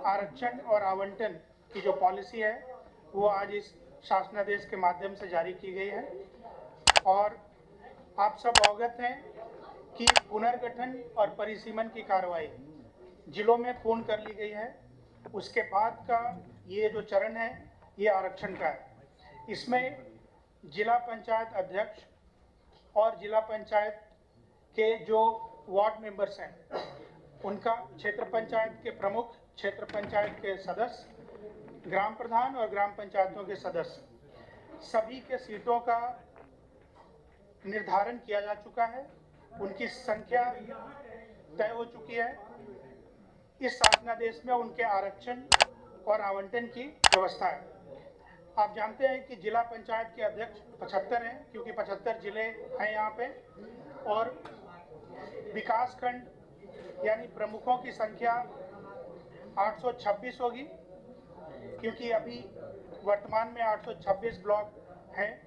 आरक्षण और आवंटन की जो पॉलिसी है वो आज इस शासनादेश के माध्यम से जारी की गई है। और आप सब अवगत हैं कि पुनर्गठन और परिसीमन की कार्रवाई जिलों में पूर्ण कर ली गई है। उसके बाद का ये जो चरण है ये आरक्षण का है। इसमें जिला पंचायत अध्यक्ष और जिला पंचायत के जो वार्ड मेंबर्स हैं उनका, क्षेत्र पंचायत के प्रमुख, क्षेत्र पंचायत के सदस्य, ग्राम प्रधान और ग्राम पंचायतों के सदस्य, सभी के सीटों का निर्धारण किया जा चुका है। उनकी संख्या तय हो चुकी है। इस शासनादेश में उनके आरक्षण और आवंटन की व्यवस्था है। आप जानते हैं कि जिला पंचायत के अध्यक्ष 75 हैं, क्योंकि 75 जिले हैं यहाँ पे, और विकास खंड यानी प्रमुखों की संख्या 826 होगी, क्योंकि अभी वर्तमान में 826 ब्लॉक हैं।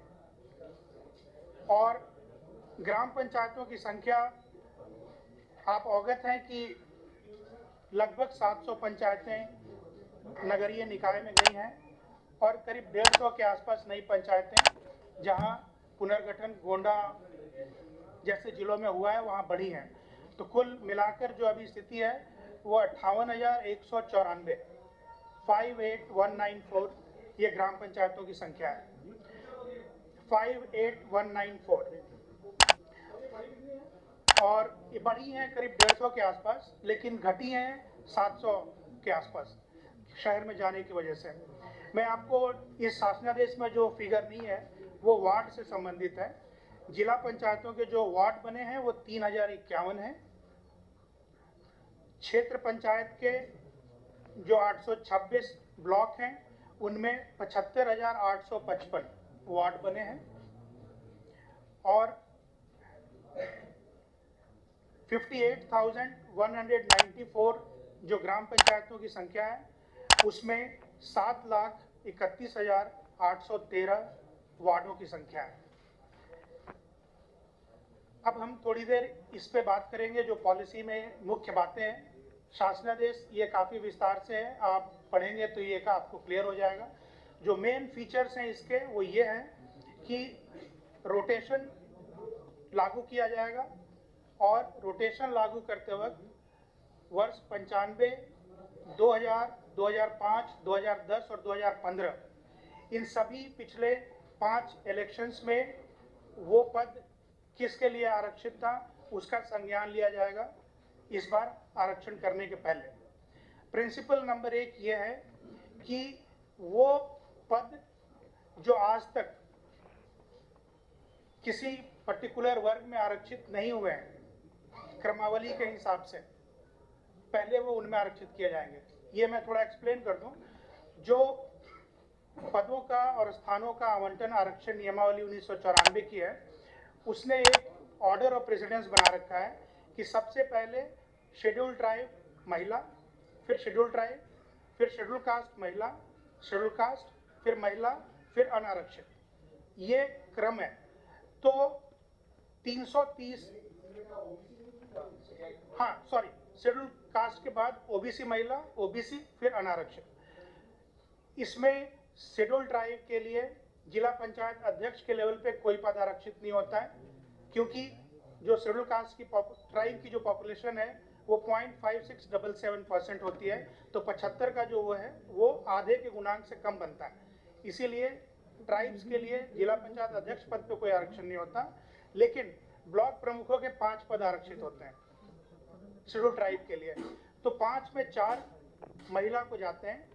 और ग्राम पंचायतों की संख्या आप अवगत हैं कि लगभग 700 पंचायतें नगरीय निकाय में गई हैं और करीब 150 के आसपास नई पंचायतें जहां पुनर्गठन गोंडा जैसे जिलों में हुआ है वहां बढ़ी हैं। तो कुल मिलाकर जो अभी स्थिति है वो 58,194 58194 ये ग्राम पंचायतों की संख्या है। 58194 और ये बढ़ी हैं करीब 150 के आसपास, लेकिन घटी हैं 700 के आसपास शहर में जाने की वजह से। मैं आपको इस शासनादेश में जो फिगर नहीं है वो वार्ड से संबंधित है। जिला पंचायतों के जो वार्ड बने हैं वो 3051 हैं। क्षेत्र पंचायत के जो 826 ब्लॉक हैं उनमें 75,855 वार्ड बने हैं और 58,194 जो ग्राम पंचायतों की संख्या है उसमें 7,31,813 वार्डों की संख्या है। अब हम थोड़ी देर इस पे बात करेंगे जो पॉलिसी में मुख्य बातें हैं। शासनादेश ये काफ़ी विस्तार से है, आप पढ़ेंगे तो ये का आपको क्लियर हो जाएगा। जो मेन फीचर्स हैं इसके वो ये हैं कि रोटेशन लागू किया जाएगा और रोटेशन लागू करते वक्त वर्ष 95, 2000, 2005, 2010 और 2015 इन सभी पिछले 5 इलेक्शंस में वो पद किसके लिए आरक्षित था उसका संज्ञान लिया जाएगा इस बार आरक्षण करने के पहले। प्रिंसिपल नंबर 1 ये है कि वो पद जो आज तक किसी पर्टिकुलर वर्ग में आरक्षित नहीं हुए हैं क्रमावली के हिसाब से, पहले वो उनमें आरक्षित किए जाएंगे। ये मैं थोड़ा एक्सप्लेन कर दूं। जो पदों का और स्थानों का आवंटन आरक्षण नियमावली 1994 की है उसने एक ऑर्डर ऑफ प्रेसिडेंस बना रखा है कि सबसे पहले शेड्यूल ट्राइब महिला, फिर शेड्यूल ट्राइब, फिर शेड्यूल कास्ट महिला, शेड्यूल कास्ट, फिर महिला, फिर अनारक्षित, ये क्रम है। तो 330 शेड्यूल कास्ट के बाद ओबीसी महिला, ओबीसी, फिर अनारक्षित। इसमें शेड्यूल ट्राइब के लिए जिला पंचायत अध्यक्ष के लेवल पे कोई पद आरक्षित नहीं होता है, क्योंकि जो शेड्यूल कास्ट की ट्राइब की जो पॉपुलेशन है वो 0.5677% होती है। तो 75 का जो वो है वो आधे के गुणांक से कम बनता है। इसीलिए ट्राइब्स के लिए जिला पंचायत अध्यक्ष पद पे कोई आरक्षण नहीं होता, लेकिन ब्लॉक प्रमुखों के 5 पद आरक्षित होते हैं शेड्यूल ट्राइब के लिए। तो 5 में 4 महिला को जाते हैं,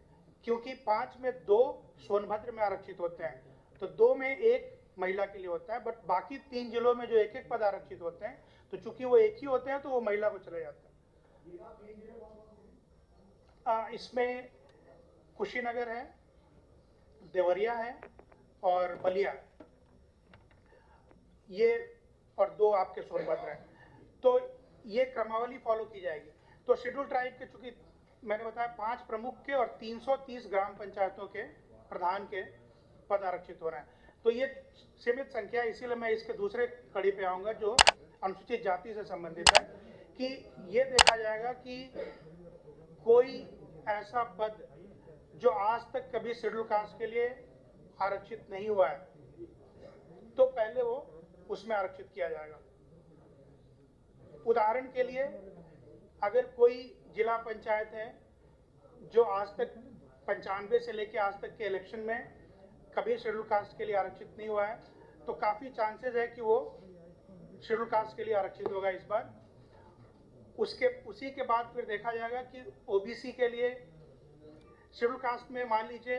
क्योंकि 5 में 2 सोनभद्र में आरक्षित होते हैं, तो 2 में 1 महिला के लिए होता है। बट बाकी 3 जिलों में जो एक एक पद आरक्षित होते हैं, तो चूंकि वो एक ही होते हैं तो वो महिला को चले जाते हैं। इसमें कुशीनगर है, देवरिया है और बलिया, ये और 2 आपके सोनभद्र हैं। तो ये क्रमावली फॉलो की जाएगी। तो शेड्यूल ट्राइब के चूंकि मैंने बताया 5 प्रमुख के और 330 ग्राम पंचायतों के प्रधान के पद आरक्षित हो रहे हैं। तो ये सीमित संख्या, इसीलिए मैं इसके दूसरे कड़ी पे आऊँगा जो अनुसूचित जाति से संबंधित है, कि ये देखा जाएगा कि कोई ऐसा पद जो आज तक कभी शेड्यूल कास्ट के लिए आरक्षित नहीं हुआ है, तो पहले वो उसमें आरक्षित किया जाएगा। उदाहरण के लिए, अगर कोई जिला पंचायत है जो आज तक 95 से लेकर आज तक के इलेक्शन में कभी शेड्यूल कास्ट के लिए आरक्षित नहीं हुआ है, तो काफी चांसेस है कि वो शेड्यूल कास्ट के लिए आरक्षित होगा इस बार। उसी के बाद फिर देखा जाएगा कि ओबीसी के लिए शेड्यूल कास्ट में मान लीजिए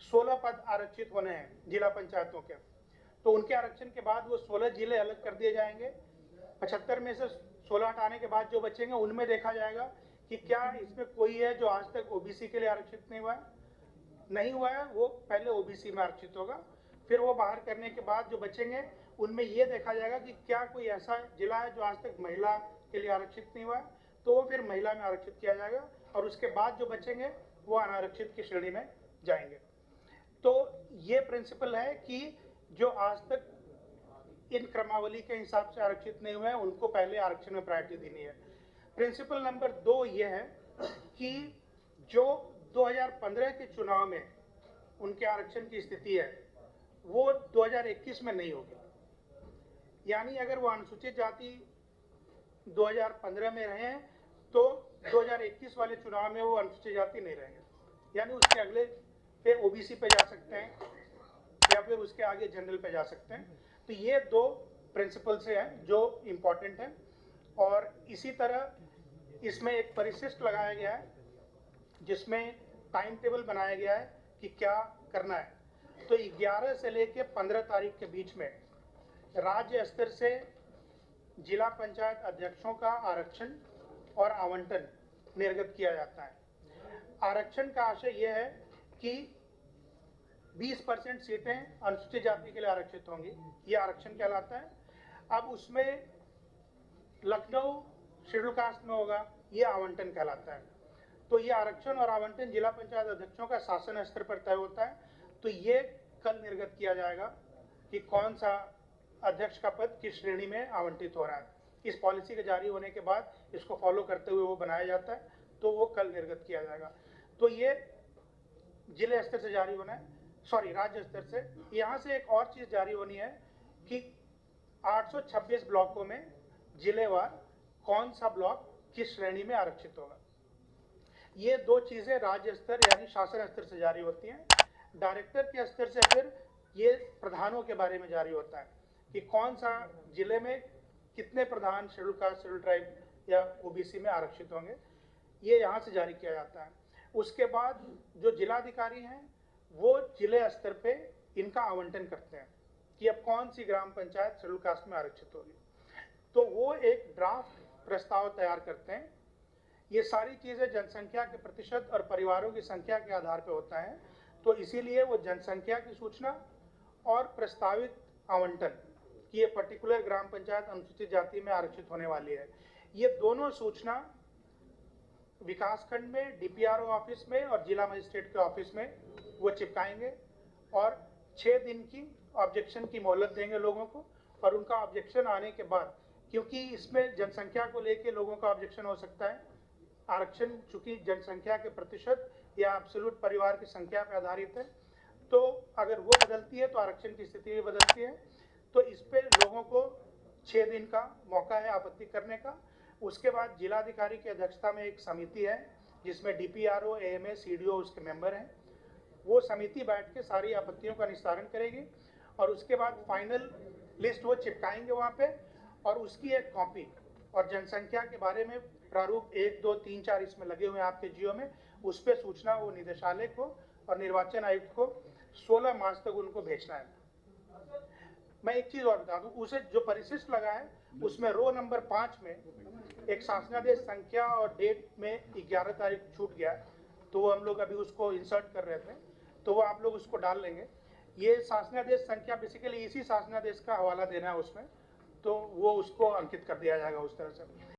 16 पद आरक्षित होने हैं जिला पंचायतों के, तो उनके आरक्षण के बाद वो 16 जिले अलग कर दिए जाएंगे। 75 में से 16 हटाने के बाद जो बचेंगे उनमें देखा जाएगा कि क्या इसमें कोई है जो आज तक ओबीसी के लिए आरक्षित नहीं हुआ है, वो पहले ओबीसी में आरक्षित होगा। फिर वो बाहर करने के बाद जो बचेंगे उनमें ये देखा जाएगा कि क्या कोई ऐसा जिला है जो आज तक महिला के लिए आरक्षित नहीं हुआ है, तो वो फिर महिला में आरक्षित किया जाएगा, और उसके बाद जो बचेंगे वो अनारक्षित की श्रेणी में जाएंगे। तो ये प्रिंसिपल है कि जो आज तक इन क्रमावली के हिसाब से आरक्षित नहीं हुए हैं उनको पहले आरक्षण में प्रायोरिटी देनी है। प्रिंसिपल नंबर 2 ये है कि जो 2015 के चुनाव में उनके आरक्षण की स्थिति है वो 2021 में नहीं होगी। यानी अगर वो अनुसूचित जाति 2015 में रहे हैं तो 2021 वाले चुनाव में वो अनुसूचित जाति नहीं रहेंगे, यानी उसके अगले पे ओबीसी पे जा सकते हैं या फिर उसके आगे जनरल पे जा सकते हैं। तो ये 2 प्रिंसिपल से हैं जो इम्पोर्टेंट हैं। और इसी तरह इसमें एक परिशिष्ट लगाया गया है जिसमें टाइम टेबल बनाया गया है कि क्या करना है। तो 11 से लेकर 15 तारीख के बीच में राज्य स्तर से जिला पंचायत अध्यक्षों का आरक्षण और आवंटन निर्गत किया जाता है। आरक्षण का आशय यह है कि 20% सीटें अनुसूचित जाति के लिए आरक्षित होंगी, ये आरक्षण कहलाता है। अब उसमें लखनऊ शेड्यूल कास्ट में होगा, ये आवंटन कहलाता है। तो ये आरक्षण और आवंटन जिला पंचायत अध्यक्षों का शासन स्तर पर तय होता है। तो ये कल निर्गत किया जाएगा कि कौन सा अध्यक्ष का पद किस श्रेणी में आवंटित हो रहा है। इस पॉलिसी के जारी होने के बाद इसको फॉलो करते हुए वो बनाया जाता है, तो वो कल निर्गत किया जाएगा। तो ये जिले स्तर से जारी होना है, राज्य स्तर से। यहाँ से एक और चीज जारी होनी है कि 826 ब्लॉकों में जिलेवार कौन सा ब्लॉक किस श्रेणी में आरक्षित होगा। ये 2 चीजें राज्य स्तर यानी शासन स्तर से जारी होती हैं। डायरेक्टर के स्तर से फिर ये प्रधानों के बारे में जारी होता है कि कौन सा जिले में कितने प्रधान शेड्यूल कास्ट, शेड्यूल ट्राइब या ओबीसी में आरक्षित होंगे, ये यहाँ से जारी किया जाता है। उसके बाद जो जिलाधिकारी हैं वो जिले स्तर पे इनका आवंटन करते हैं कि अब कौन सी ग्राम पंचायत शेड्यूल कास्ट में आरक्षित होगी। तो वो एक ड्राफ्ट प्रस्ताव तैयार करते हैं। ये सारी चीजें जनसंख्या के प्रतिशत और परिवारों की संख्या के आधार पर होता है, तो इसीलिए वो जनसंख्या की सूचना और प्रस्तावित आवंटन कि ये पर्टिकुलर ग्राम पंचायत अनुसूचित जाति में आरक्षित होने वाली है, ये दोनों सूचना विकासखंड में डीपीआरओ ऑफिस में और जिला मजिस्ट्रेट के ऑफिस में वो चिपकाएंगे और 6 दिन की ऑब्जेक्शन की मोहलत देंगे लोगों को। और उनका ऑब्जेक्शन आने के बाद, क्योंकि इसमें जनसंख्या को लेकर लोगों का ऑब्जेक्शन हो सकता है, आरक्षण चूंकि जनसंख्या के प्रतिशत या एब्सोल्यूट परिवार की संख्या पर आधारित है, तो अगर वो बदलती है तो आरक्षण की स्थिति भी बदलती है। तो इस पे लोगों को 6 दिन का मौका है आपत्ति करने का। उसके बाद जिलाधिकारी की अध्यक्षता में एक समिति है जिसमें डीपीआरओ, एएमए, सीडीओ उसके मेंबर हैं। वो समिति बैठ के सारी आपत्तियों का निस्तारण करेगी और उसके बाद फाइनल लिस्ट वो चिपकाएंगे वहाँ पे, और उसकी एक कॉपी और जनसंख्या के बारे में प्रारूप 1, 2, 3, 4 इसमें लगे हुए हैं आपके जियो में, उस पर सूचना वो निदेशालय को और निर्वाचन आयुक्त को 16 मार्च तक उनको भेजना है। मैं एक चीज और बता दूं, उसे जो परिशिष्ट लगा है उसमें रो नंबर 5 में एक शासनादेश संख्या और डेट में 11 तारीख छूट गया, तो वो हम लोग अभी उसको इंसर्ट कर रहे थे, तो वो आप लोग उसको डाल लेंगे। ये शासनादेश संख्या बेसिकली इसी शासनादेश का हवाला देना है उसमें, तो वो उसको अंकित कर दिया जाएगा उस तरह से।